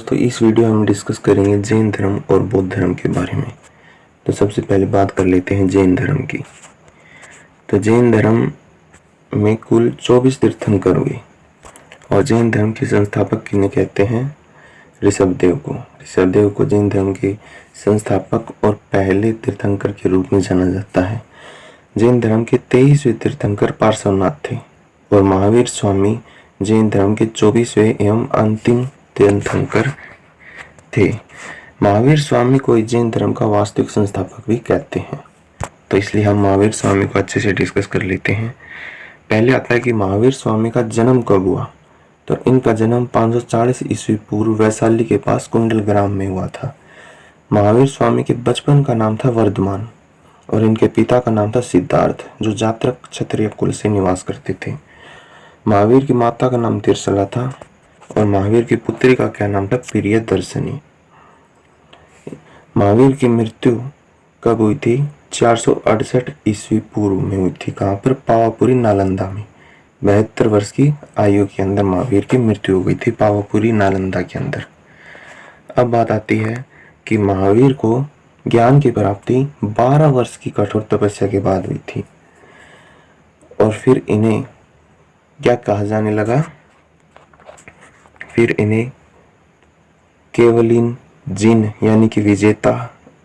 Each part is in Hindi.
दोस्तों, इस वीडियो में हम डिस्कस करेंगे जैन धर्म और बौद्ध धर्म के बारे में। तो सबसे पहले बात कर लेते हैं जैन धर्म की। तो जैन धर्म में कुल 24 तीर्थंकर हुए और जैन धर्म के संस्थापक किन्हें कहते हैं? ऋषभदेव को। ऋषभदेव को जैन धर्म के संस्थापक और पहले तीर्थंकर के रूप में जाना जाता है। जैन धर्म के 23वें तीर्थंकर पार्श्वनाथ थे और महावीर स्वामी जैन धर्म के 24वें एवं अंतिम तीर्थंकर थे। महावीर स्वामी को जैन धर्म का वास्तविक संस्थापक भी कहते हैं। तो इसलिए हम महावीर स्वामी को अच्छे से डिस्कस कर लेते हैं। पहले आता है कि महावीर स्वामी का जन्म कब हुआ। तो इनका जन्म 540 ईस्वी पूर्व वैशाली के पास कुंडल ग्राम में हुआ था। महावीर स्वामी के बचपन का नाम था वर्धमान और इनके पिता का नाम था सिद्धार्थ, जो जातक क्षत्रिय कुल से निवास करते थे। महावीर की माता का नाम तिरसला था और महावीर की पुत्री का क्या नाम था? प्रियदर्शनी। महावीर की मृत्यु कब हुई थी? 468 ईस्वी पूर्व में हुई थी। कहाँ पर? पावापुरी नालंदा में। 72 वर्ष की आयु के अंदर महावीर की मृत्यु हो गई थी पावापुरी नालंदा के अंदर। अब बात आती है कि महावीर को ज्ञान की प्राप्ति 12 वर्ष की कठोर तपस्या के बाद हुई थी और फिर इन्हें क्या कहा जाने लगा? फिर इन्हें केवलिन, जिन यानी कि विजेता,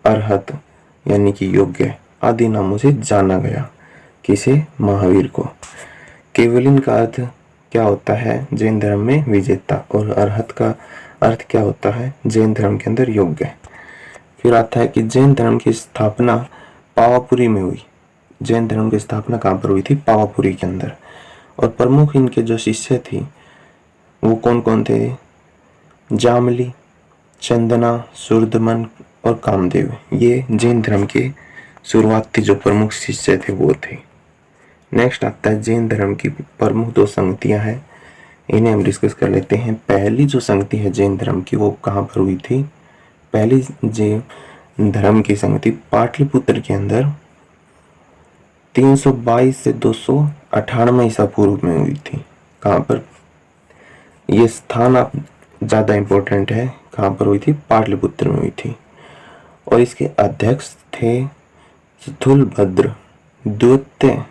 अरहत यानी कि योग्य आदि नामों से जाना गया। किसे? महावीर को। केवलिन का अर्थ क्या होता है जैन धर्म में? विजेता। और अरहत का अर्थ क्या होता है जैन धर्म के अंदर? योग्य। फिर आता है कि जैन धर्म की स्थापना पावापुरी में हुई। जैन धर्म की स्थापना कहाँ पर हुई थी? पावापुरी के अंदर। और प्रमुख इनके जो शिष्य थे वो कौन कौन थे? जामली, चंदना, सुरदमन और कामदेव। ये जैन धर्म के शुरुआती जो प्रमुख शिष्य थे वो थे। नेक्स्ट आता है जैन धर्म की प्रमुख 2 संगतियां हैं, इन्हें हम डिस्कस कर लेते हैं। पहली जो संगति है जैन धर्म की वो कहाँ पर हुई थी? पहली जैन धर्म की संगति पाटलिपुत्र के अंदर 322 से 298 ईसा पूर्व में हुई थी। कहाँ पर? ये स्थान आप ज़्यादा इम्पोर्टेंट है। कहाँ पर हुई थी? पाटलिपुत्र में हुई थी। और इसके अध्यक्ष थे स्थूलभद्र। द्वितीय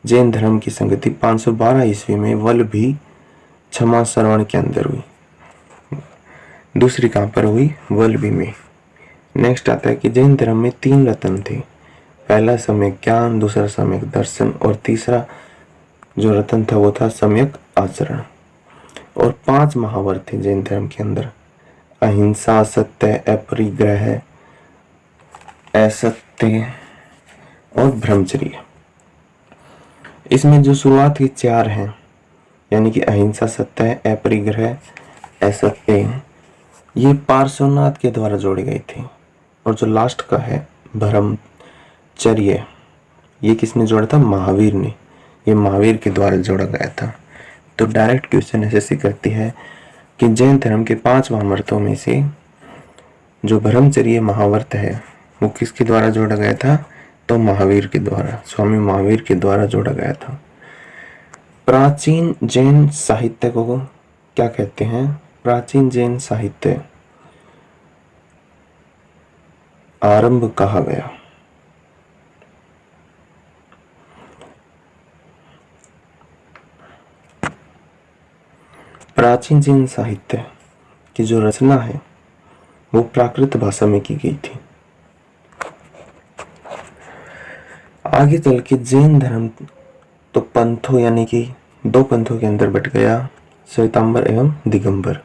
जैन धर्म की संगति 512 ईस्वी में वल्लभी क्षमा श्रवण के अंदर हुई। दूसरी कहाँ पर हुई? वल्लभी में। नेक्स्ट आता है कि जैन धर्म में 3 रत्न थे। पहला सम्यक ज्ञान, दूसरा सम्यक दर्शन और तीसरा जो रत्न था वो था सम्यक आचरण। और 5 महावर थे जैन धर्म के अंदर: अहिंसा, सत्य, अपरिग्रह, असत्य और ब्रह्मचर्य। इसमें जो शुरुआत की 4 हैं यानी कि अहिंसा, सत्य, अपरिग्रह, असत्य, ये पार्श्वनाथ के द्वारा जोड़े गए थे। और जो लास्ट का है ब्रह्मचर्य, ये किसने जोड़ा था? महावीर ने। ये महावीर के द्वारा जोड़ा गया था। तो डायरेक्ट क्वेश्चन ऐसे करती है कि जैन धर्म के 5 महाव्रतों में से जो ब्रह्मचर्य महाव्रत है वो किसके द्वारा जोड़ा गया था? तो महावीर के द्वारा, स्वामी महावीर के द्वारा जोड़ा गया था। प्राचीन जैन साहित्य को क्या कहते हैं? प्राचीन जैन साहित्य आरंभ कहा गया। प्राचीन जैन साहित्य की जो रचना है वो प्राकृत भाषा में की गई थी। आगे चल के जैन धर्म तो पंथों यानी कि 2 पंथों के अंदर बट गया, श्वेतांबर एवं दिगंबर।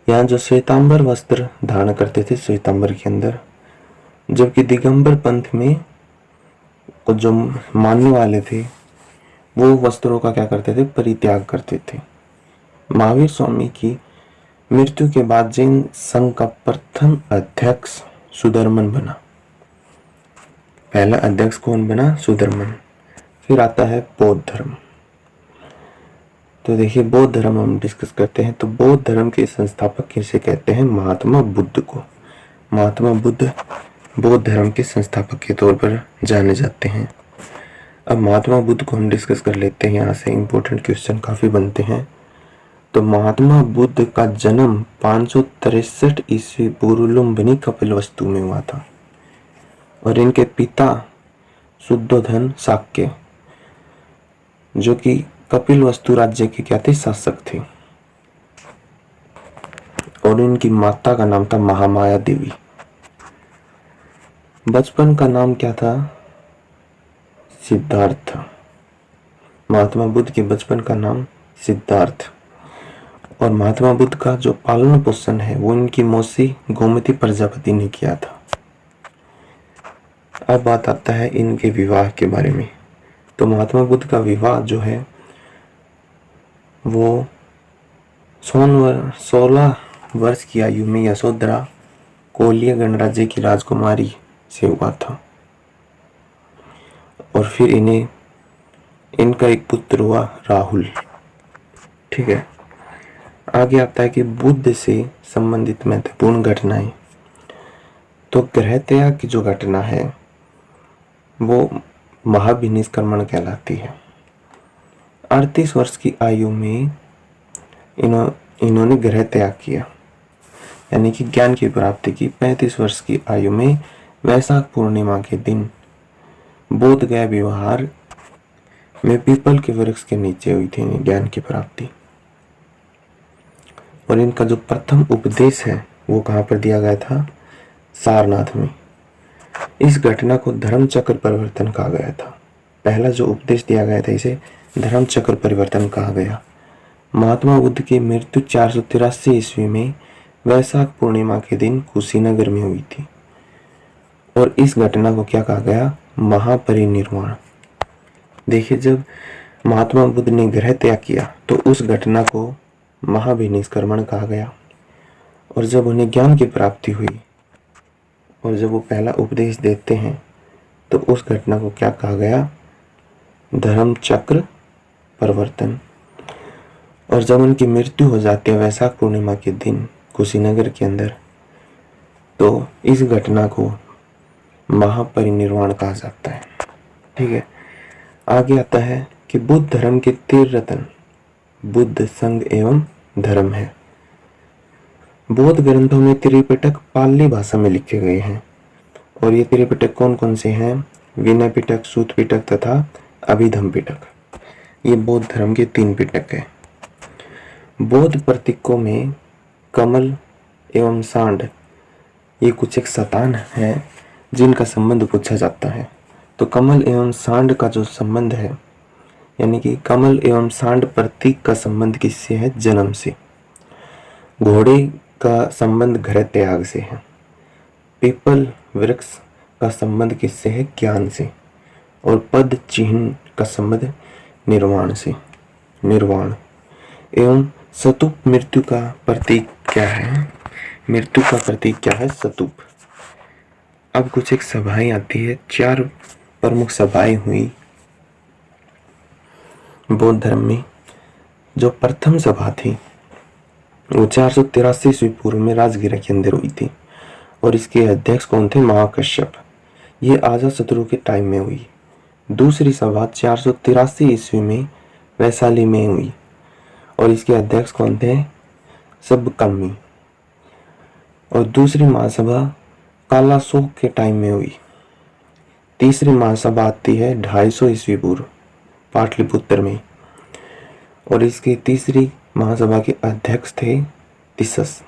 यहाँ जो श्वेतांबर वस्त्र धारण करते थे श्वेतांबर के अंदर, जबकि दिगंबर पंथ में जो मानने वाले थे वो वस्त्रों का क्या करते थे? परित्याग करते थे। महावीर स्वामी की मृत्यु के बाद जैन संघ का प्रथम अध्यक्ष सुधर्मन बना। पहला अध्यक्ष कौन बना? सुधर्मन। फिर आता है बौद्ध धर्म। तो देखिए बौद्ध धर्म हम डिस्कस करते हैं। तो बौद्ध धर्म के संस्थापक किसे कहते हैं? महात्मा बुद्ध को। महात्मा बुद्ध बौद्ध धर्म के संस्थापक के तौर पर जाने जाते हैं। अब महात्मा बुद्ध को हम डिस्कस कर लेते हैं। यहाँ से इम्पोर्टेंट क्वेश्चन काफ़ी बनते हैं। तो महात्मा बुद्ध का जन्म 563 ईस्वी पूर्व लुम्बिनी कपिलवस्तु में हुआ था और इनके पिता शुद्धोधन शाक्य जो कि कपिलवस्तु राज्य के क्या थे, शासक थे, और इनकी माता का नाम था महामाया देवी। बचपन का नाम क्या था, सिद्धार्थ। महात्मा बुद्ध के बचपन का नाम सिद्धार्थ। और महात्मा बुद्ध का जो पालन पोषण है वो इनकी मौसी गोमती प्रजापति ने किया था। अब बात आता है इनके विवाह के बारे में। तो महात्मा बुद्ध का विवाह जो है वो 16 वर्ष की आयु में यशोधरा कोलिय गणराज्य की राजकुमारी से हुआ था और फिर इनका एक पुत्र हुआ राहुल। ठीक है, आगे आता है कि बुद्ध से संबंधित महत्वपूर्ण घटनाएं। तो ग्रह त्याग की जो घटना है वो महाविनिष्क्रमण कहलाती है। 38 वर्ष की आयु में इन्होंने ग्रह त्याग किया, यानी कि ज्ञान की प्राप्ति की। 35 वर्ष की आयु में वैशाख पूर्णिमा के दिन बोध गया विहार में पीपल के वृक्ष के नीचे हुई थी ज्ञान की प्राप्ति। और इनका जो प्रथम उपदेश है वो कहाँ पर दिया गया था, सारनाथ में। इस घटना को धर्म चक्र परिवर्तन कहा गया था। पहला जो उपदेश दिया गया था इसे धर्म चक्र परिवर्तन कहा गया। महात्मा बुद्ध की मृत्यु 483 ईस्वी में वैशाख पूर्णिमा के दिन कुशीनगर में हुई थी और इस घटना को क्या कहा गया, महापरिनिर्वाण। देखिए, जब महात्मा बुद्ध ने ग्रह त्याग किया तो उस घटना को महाविनिष्क्रमण कहा गया, और जब उन्हें ज्ञान की प्राप्ति हुई और जब वो पहला उपदेश देते हैं तो उस घटना को क्या कहा गया, धर्म चक्र परिवर्तन। और जब उनकी मृत्यु हो जाती है वैशाख पूर्णिमा के दिन कुशीनगर के अंदर, तो इस घटना को महापरिनिर्वाण कहा जाता है। ठीक है, आगे आता है कि बुद्ध धर्म के 13 रत्न बुद्ध संघ एवं धर्म है। बौद्ध ग्रंथों में त्रिपिटक पाली भाषा में लिखे गए हैं और ये त्रिपिटक कौन कौन से हैं, विनय पिटक, सूत पिटक तथा अभिधम पिटक। ये बौद्ध धर्म के 3 पिटक है। बौद्ध प्रतीकों में कमल एवं सांड ये कुछ एक संतान है जिनका संबंध पूछा जाता है। तो कमल एवं सांड का जो संबंध है, यानी कि कमल एवं सांड प्रतीक का संबंध किससे है, जन्म से। घोड़े का संबंध ग्रह त्याग से है। पीपल वृक्ष का संबंध किससे है, ज्ञान से। और पद चिन्ह का संबंध निर्वाण से, निर्वाण। एवं स्तूप मृत्यु का प्रतीक क्या है, मृत्यु का प्रतीक क्या है, स्तूप। अब कुछ एक सभाएं आती है, 4 प्रमुख सभाएं हुई बौद्ध धर्म में। जो प्रथम सभा थी वो 483 ईस्वी पूर्व में राजगिरा के अंदर हुई थी और इसके अध्यक्ष कौन थे, महाकश्यप। ये अजातशत्रु के टाइम में हुई। दूसरी सभा 483 ईस्वी में वैशाली में हुई और इसके अध्यक्ष कौन थे, सबकम्मी। और दूसरी महासभा कालाशोक के टाइम में हुई। तीसरी महासभा आती है 250 ईस्वी पूर्व पाटलिपुत्र में और इसकी तीसरी महासभा के अध्यक्ष थे तिसस।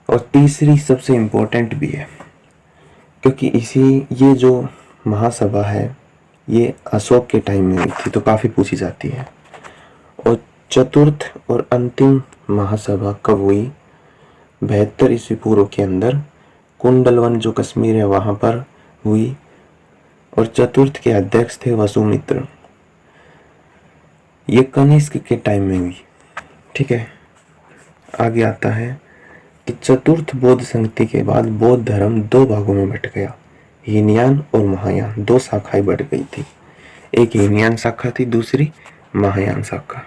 और तीसरी सबसे इम्पोर्टेंट भी है क्योंकि ये जो महासभा है ये अशोक के टाइम में हुई थी, तो काफ़ी पूछी जाती है। और चतुर्थ और अंतिम महासभा कब हुई, 72 ईस्वी पूर्व के अंदर कुंडलवन जो कश्मीर है वहाँ पर हुई और चतुर्थ के अध्यक्ष थे वसुमित्र। ये कनिष्क के टाइम में हुई। ठीक है, आगे आता है कि चतुर्थ बौद्ध संगति के बाद बौद्ध धर्म 2 भागों में बट गया, हीनयान और महायान। 2 शाखाएं बढ़ गई थी, एक हीनयान शाखा थी, दूसरी महायान शाखा।